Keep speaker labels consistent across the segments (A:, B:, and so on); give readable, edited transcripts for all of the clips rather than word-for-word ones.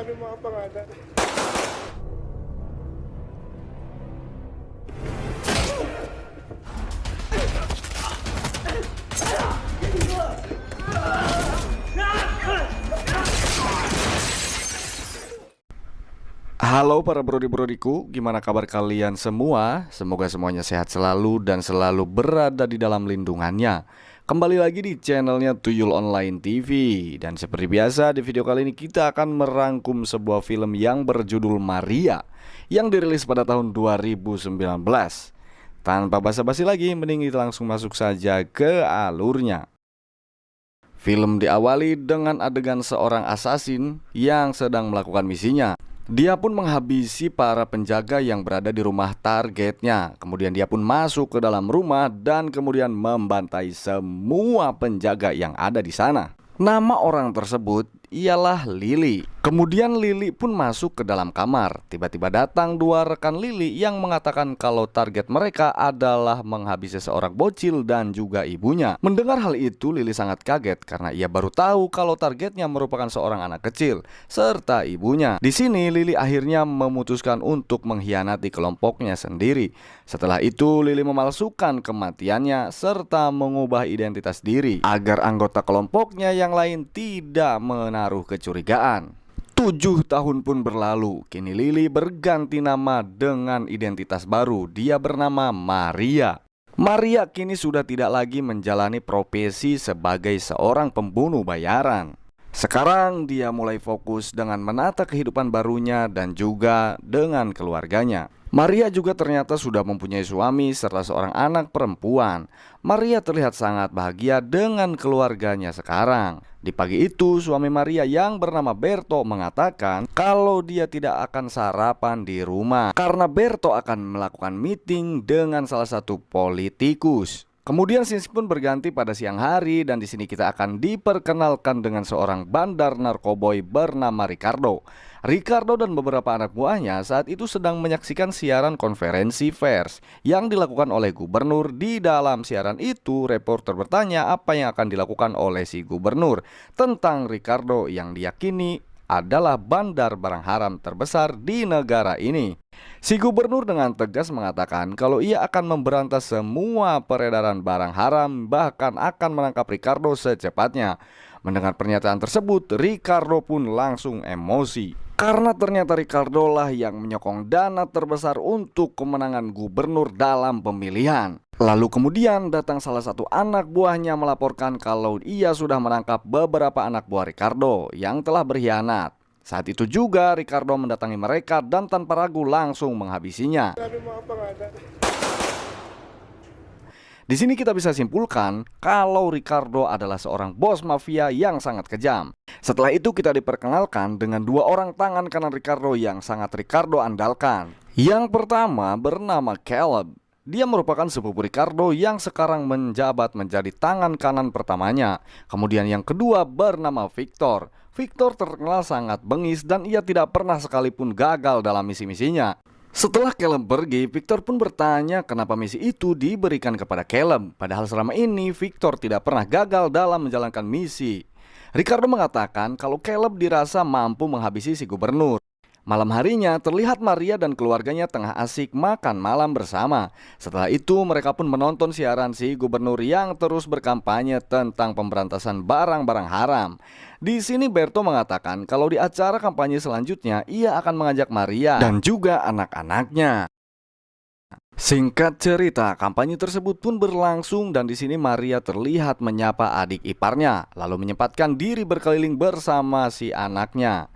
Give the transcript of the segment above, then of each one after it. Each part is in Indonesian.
A: Sabi mga pangalan.
B: Halo para brodi-brodiku, gimana kabar kalian semua? Semoga semuanya sehat selalu dan selalu berada di dalam lindungannya. Kembali lagi di channelnya Tuyul Online TV. Dan seperti biasa di video kali ini kita akan merangkum sebuah film yang berjudul Maria, yang dirilis pada tahun 2019. Tanpa basa-basi lagi, mending kita langsung masuk saja ke alurnya. Film diawali dengan adegan seorang asasin yang sedang melakukan misinya. Dia pun menghabisi para penjaga yang berada di rumah targetnya. Kemudian dia pun masuk ke dalam rumah dan kemudian membantai semua penjaga yang ada di sana. Nama orang tersebut ialah Lily. Kemudian Lily pun masuk ke dalam kamar. Tiba-tiba datang dua rekan Lily yang mengatakan kalau target mereka adalah menghabisi seorang bocil dan juga ibunya. Mendengar hal itu, Lily sangat kaget karena ia baru tahu kalau targetnya merupakan seorang anak kecil serta ibunya. Di sini Lily akhirnya memutuskan untuk mengkhianati kelompoknya sendiri. Setelah itu Lily memalsukan kematiannya serta mengubah identitas diri agar anggota kelompoknya yang lain tidak menaruh kecurigaan. 7 tahun pun berlalu, kini Lily berganti nama dengan identitas baru. Dia bernama Maria. Maria kini sudah tidak lagi menjalani profesi sebagai seorang pembunuh bayaran. Sekarang dia mulai fokus dengan menata kehidupan barunya dan juga dengan keluarganya. Maria juga ternyata sudah mempunyai suami serta seorang anak perempuan. Maria terlihat sangat bahagia dengan keluarganya sekarang. Di pagi itu, suami Maria yang bernama Berto mengatakan kalau dia tidak akan sarapan di rumah karena Berto akan melakukan meeting dengan salah satu politikus. Kemudian scene pun berganti pada siang hari dan di sini kita akan diperkenalkan dengan seorang bandar narkoboy bernama Ricardo. Ricardo dan beberapa anak buahnya saat itu sedang menyaksikan siaran konferensi pers yang dilakukan oleh gubernur. Di dalam siaran itu, reporter bertanya apa yang akan dilakukan oleh si gubernur tentang Ricardo yang diyakini adalah bandar barang haram terbesar di negara ini. Si gubernur dengan tegas mengatakan kalau ia akan memberantas semua peredaran barang haram, bahkan akan menangkap Ricardo secepatnya. Mendengar pernyataan tersebut, Ricardo pun langsung emosi karena ternyata Ricardo lah yang menyokong dana terbesar untuk kemenangan gubernur dalam pemilihan. Lalu kemudian datang salah satu anak buahnya melaporkan kalau ia sudah menangkap beberapa anak buah Ricardo yang telah berkhianat. Saat itu juga Ricardo mendatangi mereka dan tanpa ragu langsung menghabisinya.
A: Sabi mga pangalan.
B: Di sini kita bisa simpulkan kalau Ricardo adalah seorang bos mafia yang sangat kejam. Setelah itu kita diperkenalkan dengan dua orang tangan kanan Ricardo yang sangat Ricardo andalkan. Yang pertama bernama Caleb. Dia merupakan sepupu Ricardo yang sekarang menjabat menjadi tangan kanan pertamanya. Kemudian yang kedua bernama Victor. Victor terkenal sangat bengis dan ia tidak pernah sekalipun gagal dalam misi-misinya. Setelah Caleb pergi, Victor pun bertanya kenapa misi itu diberikan kepada Caleb. Padahal selama ini Victor tidak pernah gagal dalam menjalankan misi. Ricardo mengatakan kalau Caleb dirasa mampu menghabisi si gubernur. Malam harinya terlihat Maria dan keluarganya tengah asik makan malam bersama. Setelah itu mereka pun menonton siaran si gubernur yang terus berkampanye tentang pemberantasan barang-barang haram. Di sini Berto mengatakan kalau di acara kampanye selanjutnya ia akan mengajak Maria dan juga anak-anaknya. Singkat cerita, kampanye tersebut pun berlangsung dan di sini Maria terlihat menyapa adik iparnya, lalu menyempatkan diri berkeliling bersama si anaknya.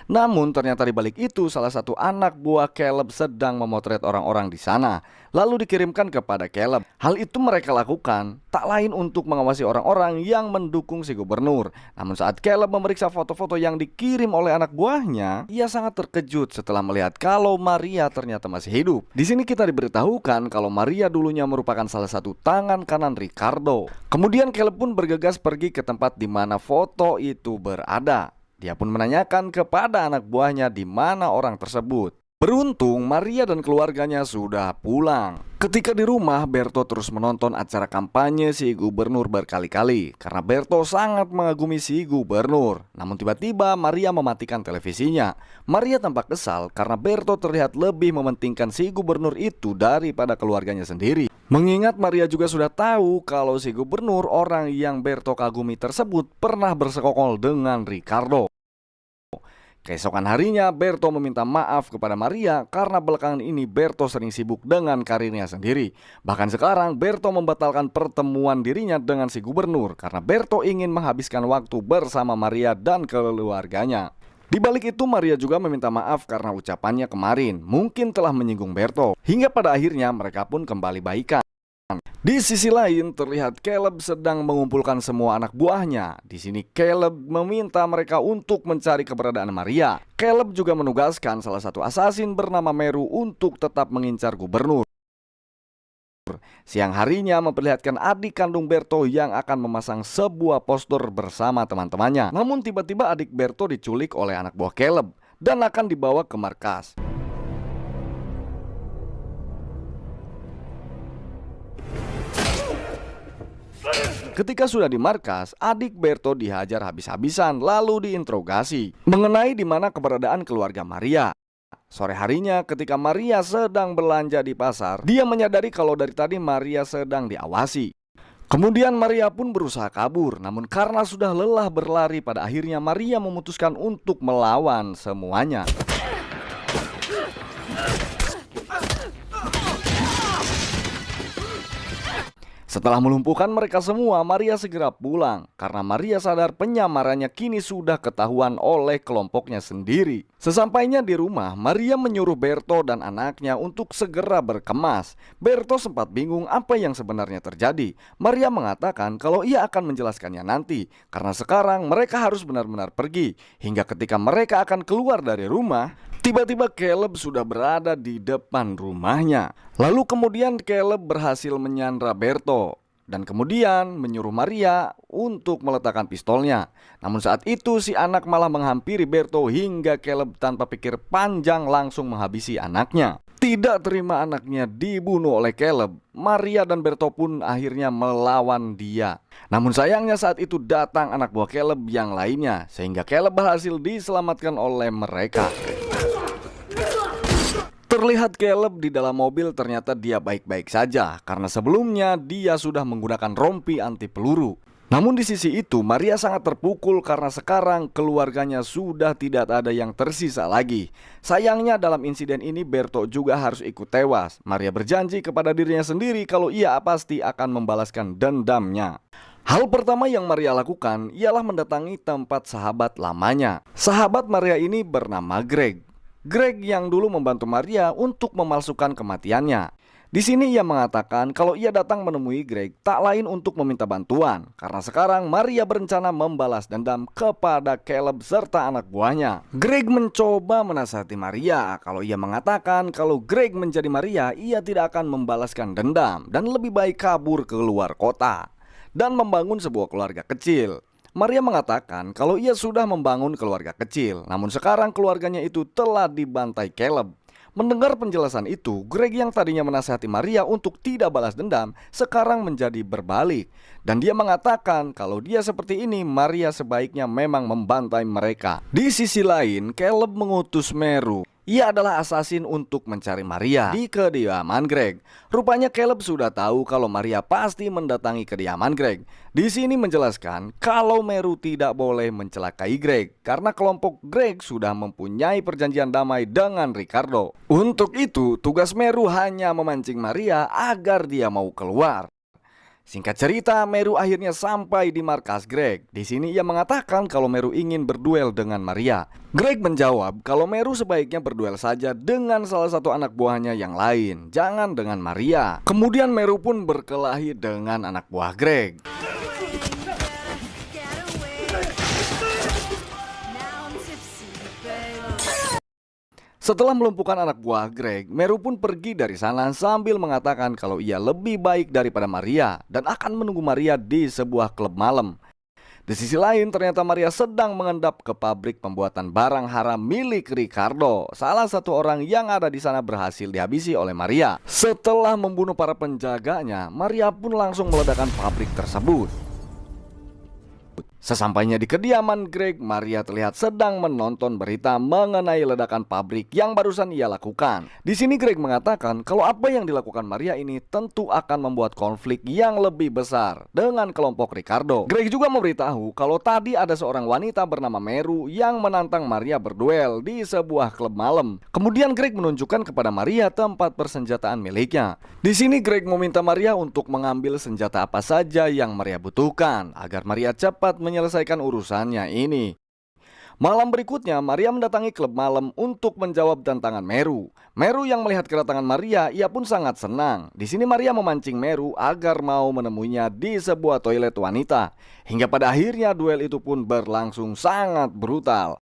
B: Namun ternyata di balik itu salah satu anak buah Caleb sedang memotret orang-orang di sana, lalu dikirimkan kepada Caleb. Hal itu mereka lakukan tak lain untuk mengawasi orang-orang yang mendukung si gubernur. Namun saat Caleb memeriksa foto-foto yang dikirim oleh anak buahnya, ia sangat terkejut setelah melihat kalau Maria ternyata masih hidup. Di sini kita diberitahukan kalau Maria dulunya merupakan salah satu tangan kanan Ricardo. Kemudian Caleb pun bergegas pergi ke tempat di mana foto itu berada. Dia pun menanyakan kepada anak buahnya di mana orang tersebut. Beruntung Maria dan keluarganya sudah pulang. Ketika di rumah, Berto terus menonton acara kampanye si gubernur berkali-kali karena Berto sangat mengagumi si gubernur. Namun tiba-tiba Maria mematikan televisinya. Maria tampak kesal karena Berto terlihat lebih mementingkan si gubernur itu daripada keluarganya sendiri. Mengingat Maria juga sudah tahu kalau si gubernur, orang yang Berto kagumi tersebut, pernah bersekongkol dengan Ricardo. Keesokan harinya, Berto meminta maaf kepada Maria karena belakangan ini Berto sering sibuk dengan karirnya sendiri. Bahkan sekarang Berto membatalkan pertemuan dirinya dengan si gubernur karena Berto ingin menghabiskan waktu bersama Maria dan keluarganya. Di balik itu, Maria juga meminta maaf karena ucapannya kemarin mungkin telah menyinggung Berto. Hingga pada akhirnya mereka pun kembali baikan. Di sisi lain, terlihat Caleb sedang mengumpulkan semua anak buahnya. Di sini Caleb meminta mereka untuk mencari keberadaan Maria. Caleb juga menugaskan salah satu asasin bernama Meru untuk tetap mengincar gubernur. Siang harinya memperlihatkan adik kandung Berto yang akan memasang sebuah poster bersama teman-temannya. Namun tiba-tiba adik Berto diculik oleh anak buah Caleb dan akan dibawa ke markas. Ketika sudah di markas, adik Berto dihajar habis-habisan lalu diinterogasi mengenai di mana keberadaan keluarga Maria. Sore harinya ketika Maria sedang belanja di pasar, dia menyadari kalau dari tadi Maria sedang diawasi. Kemudian Maria pun berusaha kabur, namun karena sudah lelah berlari, pada akhirnya Maria memutuskan untuk melawan semuanya. Setelah melumpuhkan mereka semua, Maria segera pulang karena Maria sadar penyamarannya kini sudah ketahuan oleh kelompoknya sendiri. Sesampainya di rumah, Maria menyuruh Berto dan anaknya untuk segera berkemas. Berto sempat bingung apa yang sebenarnya terjadi. Maria mengatakan kalau ia akan menjelaskannya nanti karena sekarang mereka harus benar-benar pergi. Hingga ketika mereka akan keluar dari rumah, tiba-tiba Caleb sudah berada di depan rumahnya. Lalu kemudian Caleb berhasil menyandra Berto dan kemudian menyuruh Maria untuk meletakkan pistolnya. Namun saat itu si anak malah menghampiri Berto hingga Caleb tanpa pikir panjang langsung menghabisi anaknya. Tidak terima anaknya dibunuh oleh Caleb, Maria dan Berto pun akhirnya melawan dia. Namun sayangnya saat itu datang anak buah Caleb yang lainnya, sehingga Caleb berhasil diselamatkan oleh mereka. Terlihat Caleb di dalam mobil, ternyata dia baik-baik saja karena sebelumnya dia sudah menggunakan rompi anti peluru. Namun di sisi itu Maria sangat terpukul karena sekarang keluarganya sudah tidak ada yang tersisa lagi. Sayangnya dalam insiden ini Berto juga harus ikut tewas. Maria berjanji kepada dirinya sendiri kalau ia pasti akan membalaskan dendamnya. Hal pertama yang Maria lakukan ialah mendatangi tempat sahabat lamanya. Sahabat Maria ini bernama Greg. Greg yang dulu membantu Maria untuk memalsukan kematiannya. Di sini ia mengatakan kalau ia datang menemui Greg tak lain untuk meminta bantuan karena sekarang Maria berencana membalas dendam kepada Caleb serta anak buahnya. Greg mencoba menasihati Maria kalau ia mengatakan kalau Greg menjadi Maria, ia tidak akan membalaskan dendam dan lebih baik kabur ke luar kota dan membangun sebuah keluarga kecil. Maria mengatakan kalau ia sudah membangun keluarga kecil, namun sekarang keluarganya itu telah dibantai Caleb. Mendengar penjelasan itu, Greg yang tadinya menasihati Maria untuk tidak balas dendam, sekarang menjadi berbalik. Dan dia mengatakan kalau dia seperti ini, Maria sebaiknya memang membantai mereka. Di sisi lain, Caleb mengutus Meru. Ia adalah asasin untuk mencari Maria di kediaman Greg. Rupanya Caleb sudah tahu kalau Maria pasti mendatangi kediaman Greg. Di sini menjelaskan kalau Meru tidak boleh mencelakai Greg karena kelompok Greg sudah mempunyai perjanjian damai dengan Ricardo. Untuk itu, tugas Meru hanya memancing Maria agar dia mau keluar. Singkat cerita, Meru akhirnya sampai di markas Greg. Di sini ia mengatakan kalau Meru ingin berduel dengan Maria. Greg menjawab kalau Meru sebaiknya berduel saja dengan salah satu anak buahnya yang lain, jangan dengan Maria. Kemudian Meru pun berkelahi dengan anak buah Greg. Setelah melumpuhkan anak buah Greg, Meru pun pergi dari sana sambil mengatakan kalau ia lebih baik daripada Maria dan akan menunggu Maria di sebuah klub malam. Di sisi lain, ternyata Maria sedang mengendap ke pabrik pembuatan barang haram milik Ricardo. Salah satu orang yang ada di sana berhasil dihabisi oleh Maria. Setelah membunuh para penjaganya, Maria pun langsung meledakkan pabrik tersebut. Sesampainya di kediaman Greg, Maria terlihat sedang menonton berita mengenai ledakan pabrik yang barusan ia lakukan. Di sini Greg mengatakan kalau apa yang dilakukan Maria ini tentu akan membuat konflik yang lebih besar dengan kelompok Ricardo. Greg juga memberitahu kalau tadi ada seorang wanita bernama Meru yang menantang Maria berduel di sebuah klub malam. Kemudian Greg menunjukkan kepada Maria tempat persenjataan miliknya. Di sini Greg meminta Maria untuk mengambil senjata apa saja yang Maria butuhkan agar Maria cepat menyelesaikan urusannya ini. Malam berikutnya, Maria mendatangi klub malam untuk menjawab tantangan Meru. Meru yang melihat kedatangan Maria, ia pun sangat senang. Di sini Maria memancing Meru agar mau menemuinya di sebuah toilet wanita. Hingga pada akhirnya duel itu pun berlangsung sangat brutal.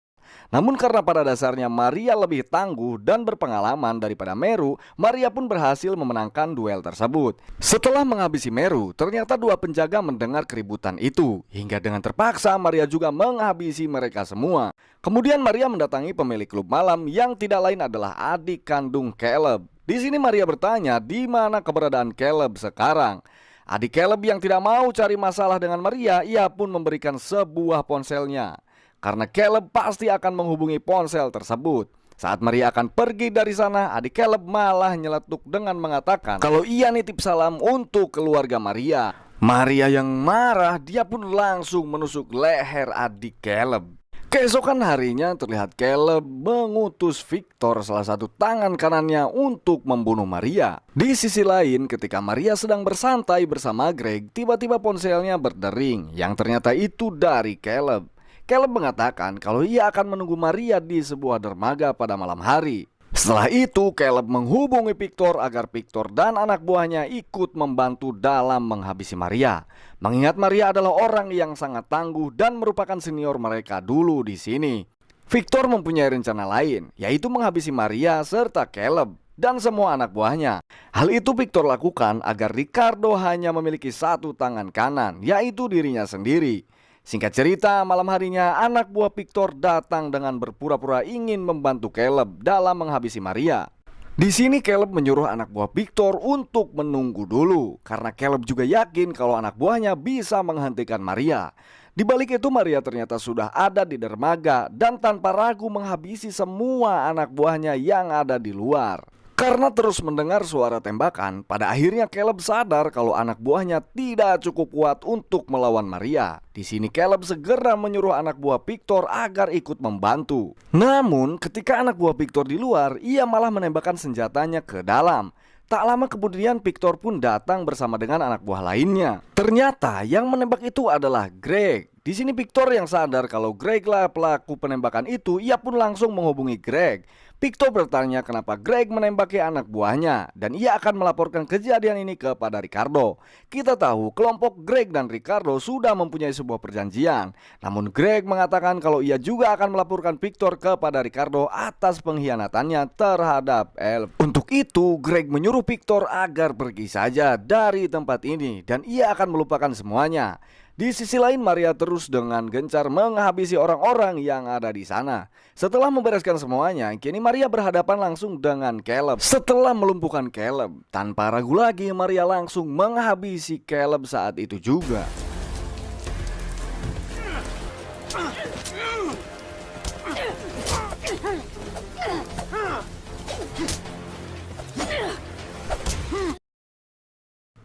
B: Namun karena pada dasarnya Maria lebih tangguh dan berpengalaman daripada Meru, Maria pun berhasil memenangkan duel tersebut. Setelah menghabisi Meru, ternyata dua penjaga mendengar keributan itu. Hingga dengan terpaksa Maria juga menghabisi mereka semua. Kemudian Maria mendatangi pemilik klub malam yang tidak lain adalah adik kandung Caleb. Di sini Maria bertanya di mana keberadaan Caleb sekarang. Adik Caleb yang tidak mau cari masalah dengan Maria, ia pun memberikan sebuah ponselnya. Karena Caleb pasti akan menghubungi ponsel tersebut. Saat Maria akan pergi dari sana, adik Caleb malah nyeletuk dengan mengatakan kalau ia nitip salam untuk keluarga Maria. Maria yang marah, dia pun langsung menusuk leher adik Caleb. Keesokan harinya terlihat Caleb mengutus Victor, salah satu tangan kanannya, untuk membunuh Maria. Di sisi lain, ketika Maria sedang bersantai bersama Greg, tiba-tiba ponselnya berdering yang ternyata itu dari Caleb. Caleb mengatakan kalau ia akan menunggu Maria di sebuah dermaga pada malam hari. Setelah itu Caleb menghubungi Victor agar Victor dan anak buahnya ikut membantu dalam menghabisi Maria. Mengingat Maria adalah orang yang sangat tangguh dan merupakan senior mereka dulu di sini. Victor mempunyai rencana lain, yaitu menghabisi Maria serta Caleb dan semua anak buahnya. Hal itu Victor lakukan agar Ricardo hanya memiliki satu tangan kanan, yaitu dirinya sendiri. Singkat cerita, malam harinya anak buah Victor datang dengan berpura-pura ingin membantu Caleb dalam menghabisi Maria. Di sini Caleb menyuruh anak buah Victor untuk menunggu dulu, karena Caleb juga yakin kalau anak buahnya bisa menghentikan Maria. Di balik itu Maria ternyata sudah ada di dermaga dan tanpa ragu menghabisi semua anak buahnya yang ada di luar. Karena terus mendengar suara tembakan, pada akhirnya Caleb sadar kalau anak buahnya tidak cukup kuat untuk melawan Maria. Di sini Caleb segera menyuruh anak buah Victor agar ikut membantu. Namun ketika anak buah Victor di luar, ia malah menembakkan senjatanya ke dalam. Tak lama kemudian Victor pun datang bersama dengan anak buah lainnya. Ternyata yang menembak itu adalah Greg. Di sini Victor yang sadar kalau Greg lah pelaku penembakan itu, ia pun langsung menghubungi Greg. Victor bertanya kenapa Greg menembaki anak buahnya dan ia akan melaporkan kejadian ini kepada Ricardo. Kita tahu kelompok Greg dan Ricardo sudah mempunyai sebuah perjanjian. Namun Greg mengatakan kalau ia juga akan melaporkan Victor kepada Ricardo atas pengkhianatannya terhadap Elf. Untuk itu Greg menyuruh Victor agar pergi saja dari tempat ini dan ia akan melupakan semuanya. Di sisi lain Maria terus dengan gencar menghabisi orang-orang yang ada di sana. Setelah membereskan semuanya, kini Maria berhadapan langsung dengan Caleb. Setelah melumpuhkan Caleb, tanpa ragu lagi Maria langsung menghabisi Caleb saat itu juga.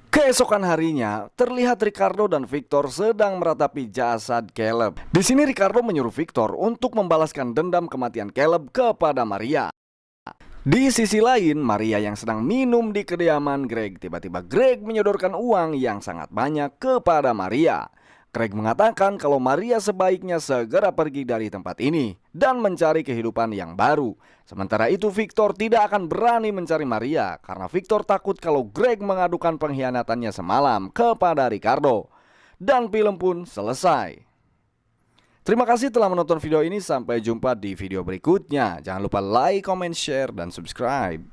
B: Keesokan harinya, terlihat Ricardo dan Victor sedang meratapi jasad Caleb. Di sini Ricardo menyuruh Victor untuk membalaskan dendam kematian Caleb kepada Maria. Di sisi lain, Maria yang sedang minum di kediaman Greg, tiba-tiba Greg menyodorkan uang yang sangat banyak kepada Maria. Greg mengatakan kalau Maria sebaiknya segera pergi dari tempat ini dan mencari kehidupan yang baru. Sementara itu Victor tidak akan berani mencari Maria karena Victor takut kalau Greg mengadukan pengkhianatannya semalam kepada Ricardo. Dan film pun selesai. Terima kasih telah menonton video ini, sampai jumpa di video berikutnya. Jangan lupa like, comment, share, dan subscribe.